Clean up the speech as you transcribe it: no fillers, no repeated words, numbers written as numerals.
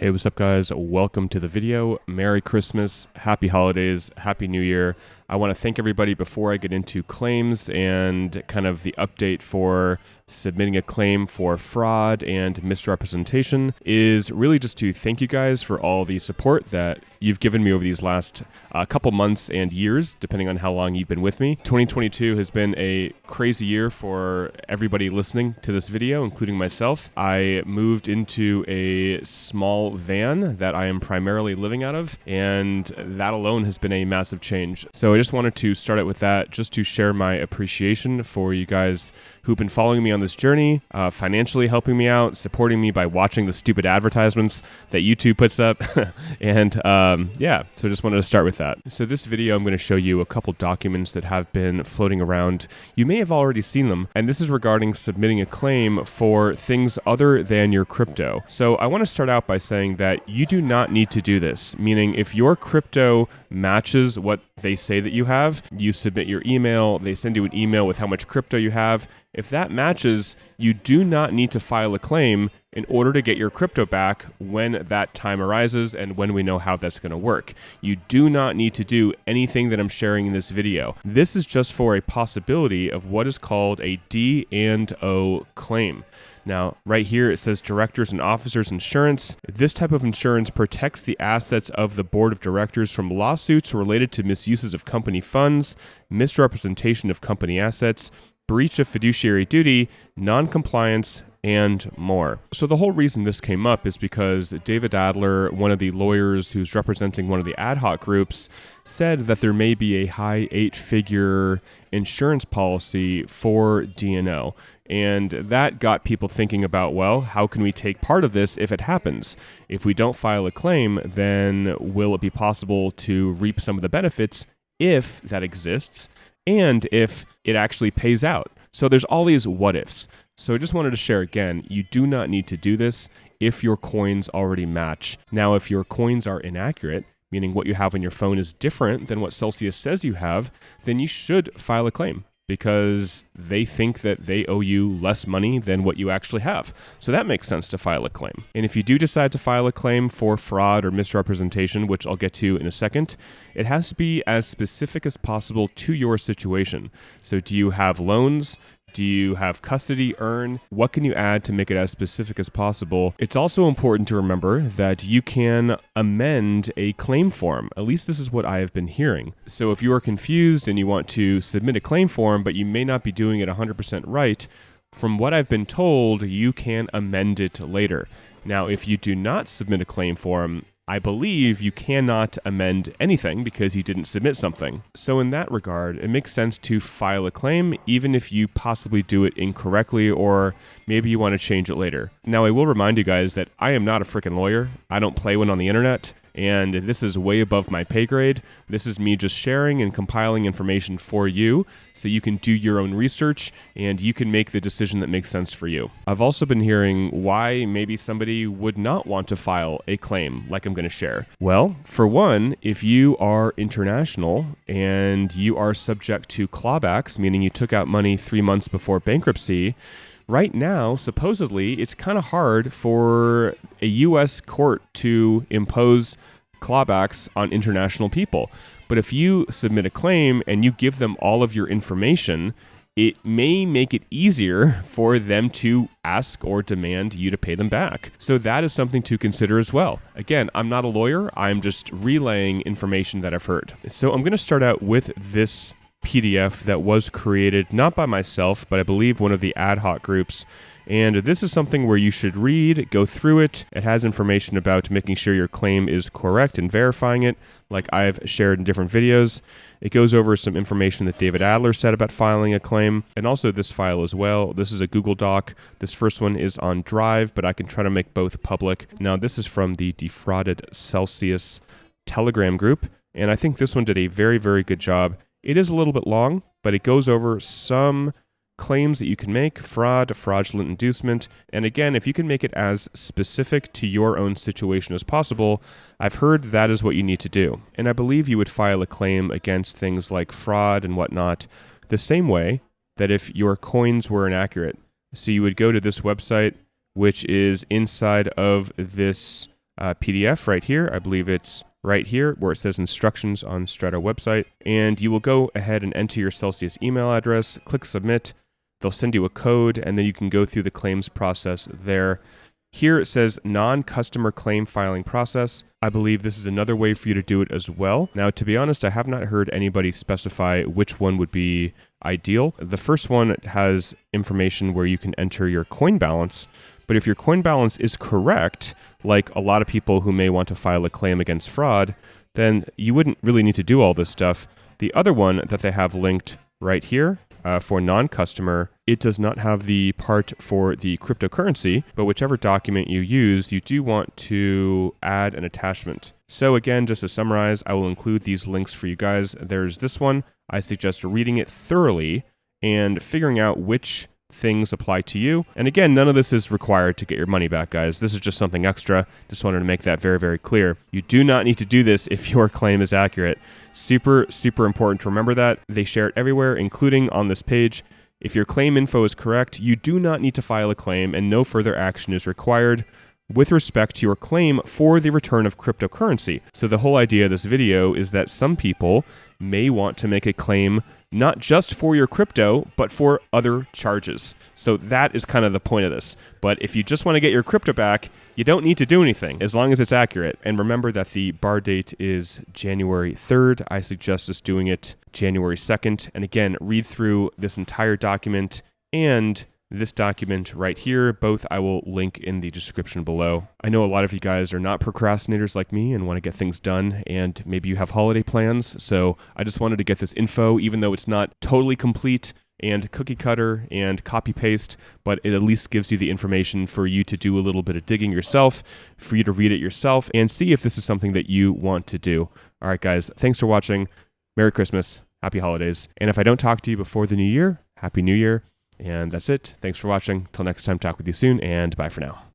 Hey, what's up, guys? Welcome to the video. Merry Christmas, Happy Holidays, Happy New Year. I want to thank everybody before I get into claims and kind of the update for submitting a claim for fraud and misrepresentation is really just to thank you guys for all the support that you've given me over these last couple months and years, depending on how long you've been with me. 2022 has been a crazy year for everybody listening to this video, including myself. I moved into a small van that I am primarily living out of, and that alone has been a massive change. So I just wanted to start out with that, just to share my appreciation for you guys who've been following me on this journey, financially helping me out, supporting me by watching the stupid advertisements that YouTube puts up. And yeah, so just wanted to start with that. So this video, I'm going to show you a couple documents that have been floating around. You may have already seen them, and this is regarding submitting a claim for things other than your crypto. So I want to start out by saying that you do not need to do this, meaning if your crypto matches what they say that you have, you submit your email, they send you an email with how much crypto you have. If that matches, you do not need to file a claim in order to get your crypto back when that time arises and when we know how that's going to work. You do not need to do anything that I'm sharing in this video. This is just for a possibility of what is called a D&O claim. Now, right here, it says directors and officers insurance. This type of insurance protects the assets of the board of directors from lawsuits related to misuses of company funds, misrepresentation of company assets, breach of fiduciary duty, non-compliance, and more. So the whole reason this came up is because David Adler, one of the lawyers who's representing one of the ad hoc groups, said that there may be a high 8-figure insurance policy for D&O. And that got people thinking about, well, how can we take part of this if it happens? If we don't file a claim, then will it be possible to reap some of the benefits if that exists and if it actually pays out? So there's all these what ifs. So I just wanted to share again, you do not need to do this if your coins already match. Now, if your coins are inaccurate, meaning what you have on your phone is different than what Celsius says you have, then you should file a claim, because they think that they owe you less money than what you actually have. So that makes sense to file a claim. And if you do decide to file a claim for fraud or misrepresentation, which I'll get to in a second, it has to be as specific as possible to your situation. So do you have loans? Do you have custody earn? What can you add to make it as specific as possible? It's also important to remember that you can amend a claim form. At least this is what I have been hearing. So if you are confused and you want to submit a claim form, but you may not be doing it 100% right, from what I've been told, you can amend it later. Now, if you do not submit a claim form, I believe you cannot amend anything because you didn't submit something. So in that regard, it makes sense to file a claim even if you possibly do it incorrectly or maybe you want to change it later. Now, I will remind you guys that I am not a freaking lawyer. I don't play one on the internet, and this is way above my pay grade. This is me just sharing and compiling information for you so you can do your own research and you can make the decision that makes sense for you. I've also been hearing why maybe somebody would not want to file a claim like I'm going to share. Well, for one, if you are international and you are subject to clawbacks, meaning you took out money 3 months before bankruptcy, right now, supposedly, it's kind of hard for a U.S. court to impose clawbacks on international people. But if you submit a claim and you give them all of your information, it may make it easier for them to ask or demand you to pay them back. So that is something to consider as well. Again, I'm not a lawyer. I'm just relaying information that I've heard. So I'm going to start out with this PDF that was created not by myself, but I believe one of the ad hoc groups. And this is something where you should read, go through it. It has information about making sure your claim is correct and verifying it, like I've shared in different videos. It goes over some information that David Adler said about filing a claim, and also this file as well. This is a Google Doc. This first one is on Drive, but I can try to make both public. Now, this is from the Defrauded Celsius Telegram group, and I think this one did a very, very good job. It is a little bit long, but it goes over some claims that you can make, fraud, fraudulent inducement, and again, if you can make it as specific to your own situation as possible, I've heard that is what you need to do. And I believe you would file a claim against things like fraud and whatnot the same way that if your coins were inaccurate. So you would go to this website, which is inside of this PDF right here. I believe it's right here where it says instructions on Strata website. And you will go ahead and enter your Celsius email address, click submit. They'll send you a code, and then you can go through the claims process there. Here it says non-customer claim filing process. I believe this is another way for you to do it as well. Now, to be honest, I have not heard anybody specify which one would be ideal. The first one has information where you can enter your coin balance, but if your coin balance is correct, like a lot of people who may want to file a claim against fraud, then you wouldn't really need to do all this stuff. The other one that they have linked right here, for non-customer, it does not have the part for the cryptocurrency, but whichever document you use, you do want to add an attachment. So again, just to summarize, I will include these links for you guys. There's this one. I suggest reading it thoroughly and figuring out which things apply to you. And again, none of this is required to get your money back, guys. This is just something extra. Just wanted to make that very, very clear. You do not need to do this if your claim is accurate. Super, super important to remember that. They share it everywhere, including on this page. If your claim info is correct, you do not need to file a claim and no further action is required with respect to your claim for the return of cryptocurrency. So the whole idea of this video is that some people may want to make a claim not just for your crypto, but for other charges. So that is kind of the point of this. But if you just want to get your crypto back, you don't need to do anything as long as it's accurate. And remember that the bar date is January 3rd. I suggest us doing it January 2nd. And again, read through this entire document and this document right here. Both I will link in the description below. I know a lot of you guys are not procrastinators like me and want to get things done, and maybe you have holiday plans. So I just wanted to get this info, even though it's not totally complete and cookie cutter and copy paste, but it at least gives you the information for you to do a little bit of digging yourself, for you to read it yourself and see if this is something that you want to do. All right, guys, thanks for watching. Merry Christmas, happy holidays. And if I don't talk to you before the new year, Happy New Year. And that's it. Thanks for watching. Till next time, talk with you soon, and bye for now.